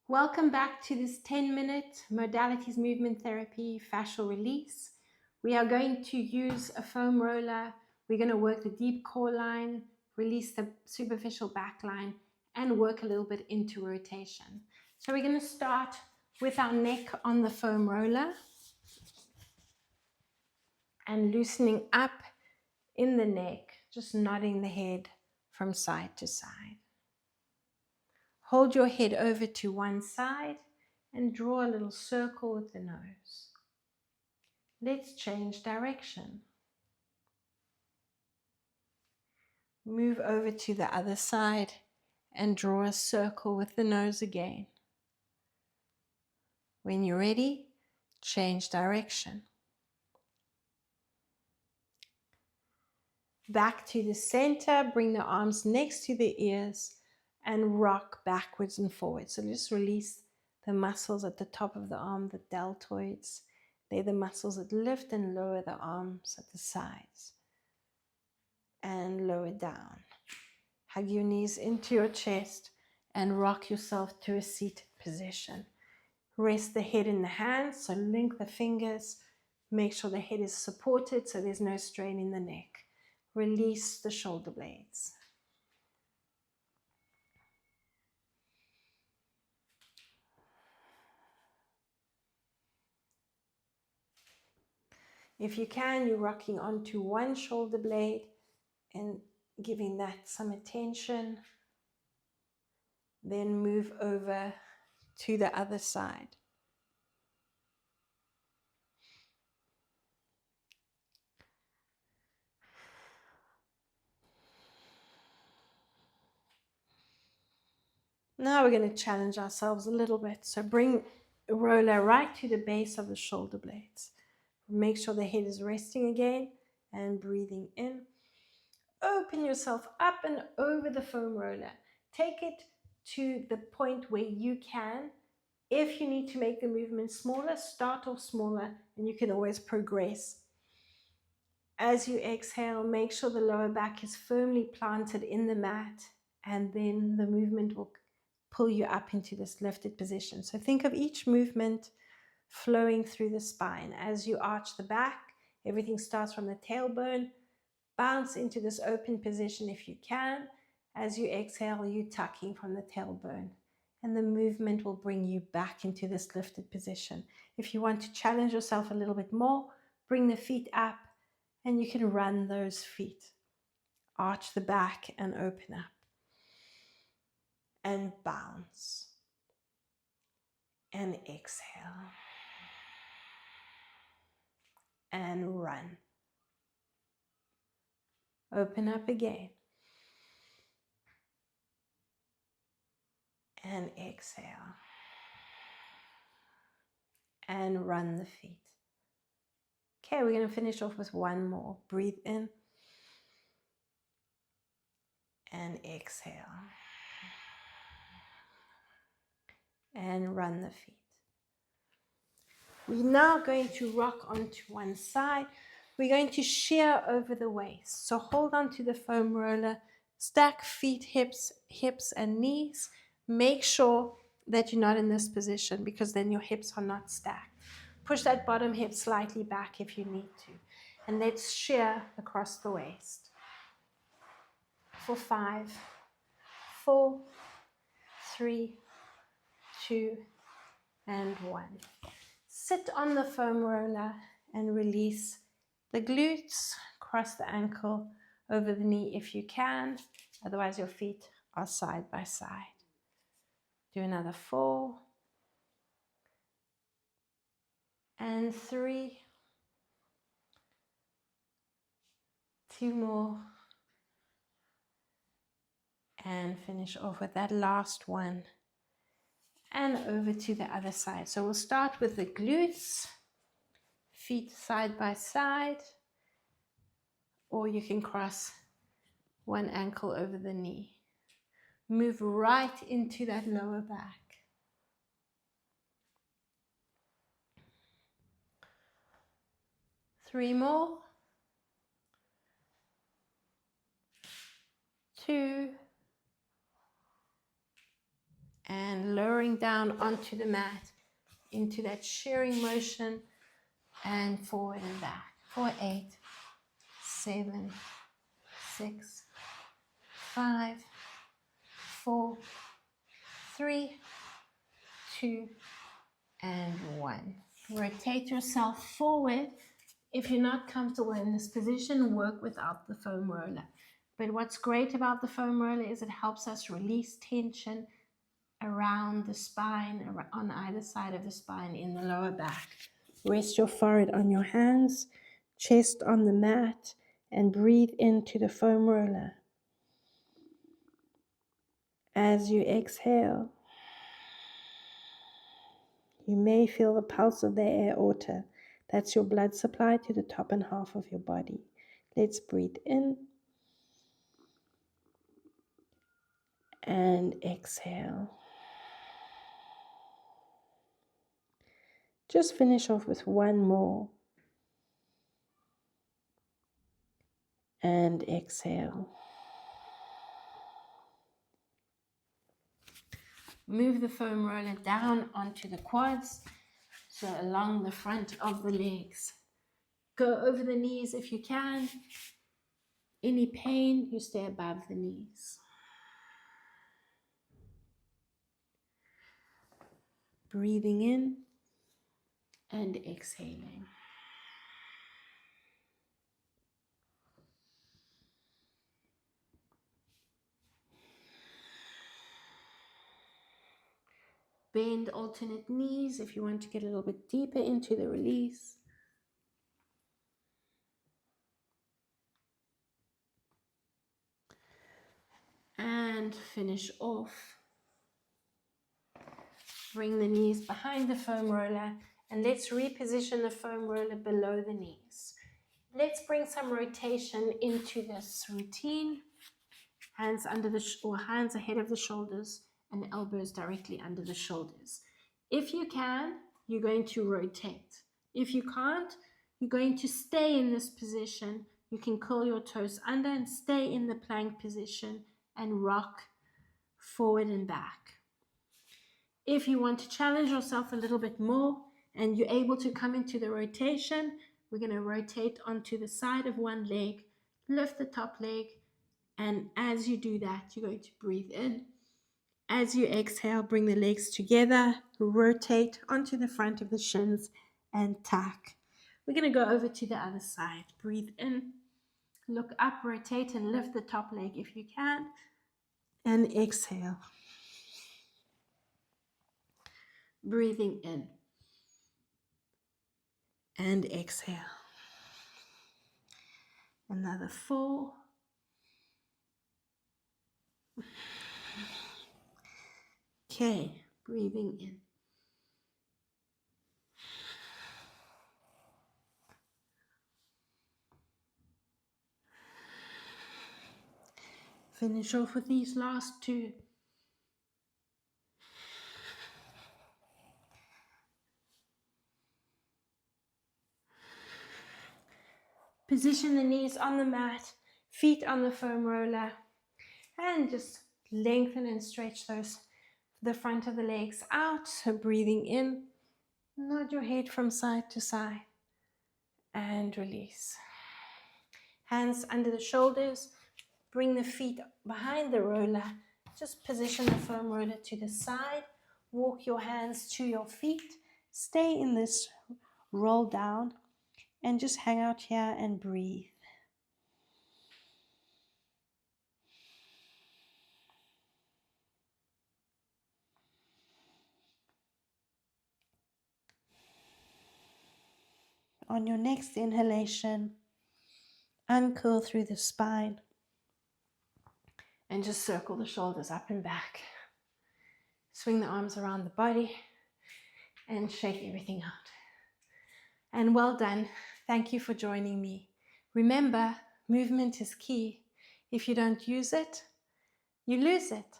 Welcome back to this 10-minute modalities movement therapy fascial release. We are going to use a foam roller. We're going to work the deep core line, release the superficial back line, and work a little bit into rotation. So we're going to start with our neck on the foam roller and loosening up in the neck, just nodding the head from side to side. Hold your head over to one side and draw a little circle with the nose. Let's change direction. Move over to the other side and draw a circle with the nose again. When you're ready, change direction. Back to the center, bring the arms next to the ears and rock backwards and forwards. So just release the muscles at the top of the arm, the deltoids. They're the muscles that lift and lower the arms at the sides. And lower down. Hug your knees into your chest and rock yourself to a seated position. Rest the head in the hands, so link the fingers. Make sure the head is supported so there's no strain in the neck. Release the shoulder blades. If you can, you're rocking onto one shoulder blade and giving that some attention. Then move over to the other side. Now we're going to challenge ourselves a little bit. So bring the roller right to the base of the shoulder blades. Make sure the head is resting again and breathing in. Open yourself up and over the foam roller. Take it to the point where you can. If you need to make the movement smaller, start off smaller and you can always progress. As you exhale, make sure the lower back is firmly planted in the mat and then the movement will pull you up into this lifted position. So think of each movement flowing through the spine. As you arch the back, everything starts from the tailbone. Bounce into this open position if you can. As you exhale, you tucking from the tailbone. And the movement will bring you back into this lifted position. If you want to challenge yourself a little bit more, bring the feet up and you can run those feet. Arch the back and open up. And bounce. And exhale. And run. Open up again. And exhale. And run the feet. Okay, we're going to finish off with one more. Breathe in. And exhale. And run the feet. We're now going to rock onto one side. We're going to shear over the waist. So hold on to the foam roller. Stack feet, hips and knees. Make sure that you're not in this position because then your hips are not stacked. Push that bottom hip slightly back if you need to. And let's shear across the waist. For 5, 4, 3, 2, and 1. Sit on the foam roller and release the glutes. Cross the ankle over the knee if you can. Otherwise, your feet are side by side. Do another 4. And 3. 2 more. And finish off with that last one. And over to the other side. So we'll start with the glutes. Feet side by side. Or you can cross one ankle over the knee. Move right into that lower back. Three more. 2. and lowering down onto the mat into that shearing motion and forward and back for 8, 7, 6, 5, 4, 3, 2, and 1. Rotate yourself forward. If you're not comfortable in this position, work without the foam roller. But what's great about the foam roller is it helps us release tension around the spine, on either side of the spine in the lower back. Rest your forehead on your hands, chest on the mat, and breathe into the foam roller. As you exhale, you may feel the pulse of the aorta. That's your blood supply to the top and half of your body. Let's breathe in and exhale. Just finish off with one more. And exhale. Move the foam roller down onto the quads, so along the front of the legs. Go over the knees if you can. Any pain, you stay above the knees. Breathing in and exhaling. Bend alternate knees if you want to get a little bit deeper into the release. And finish off. Bring the knees behind the foam roller and let's reposition the foam roller below the knees. Let's bring some rotation into this routine. Hands under hands ahead of the shoulders and elbows directly under the shoulders. If you can, you're going to rotate. If you can't, you're going to stay in this position. You can curl your toes under and stay in the plank position and rock forward and back. If you want to challenge yourself a little bit more and you're able to come into the rotation, we're going to rotate onto the side of one leg, lift the top leg, and as you do that, you're going to breathe in. As you exhale, bring the legs together, rotate onto the front of the shins and tuck. We're going to go over to the other side. Breathe in, look up, rotate and lift the top leg if you can, and exhale. Breathing in and exhale. Another 4. Okay, breathing in. Finish off with these last 2. Position the knees on the mat, feet on the foam roller, and just lengthen and stretch the front of the legs out. So breathing in, nod your head from side to side, and release. Hands under the shoulders, bring the feet behind the roller, just position the foam roller to the side, walk your hands to your feet, stay in this roll down, and just hang out here and breathe. On your next inhalation, uncurl through the spine and just circle the shoulders up and back. Swing the arms around the body and shake everything out. And well done. Thank you for joining me. Remember, movement is key. If you don't use it, you lose it.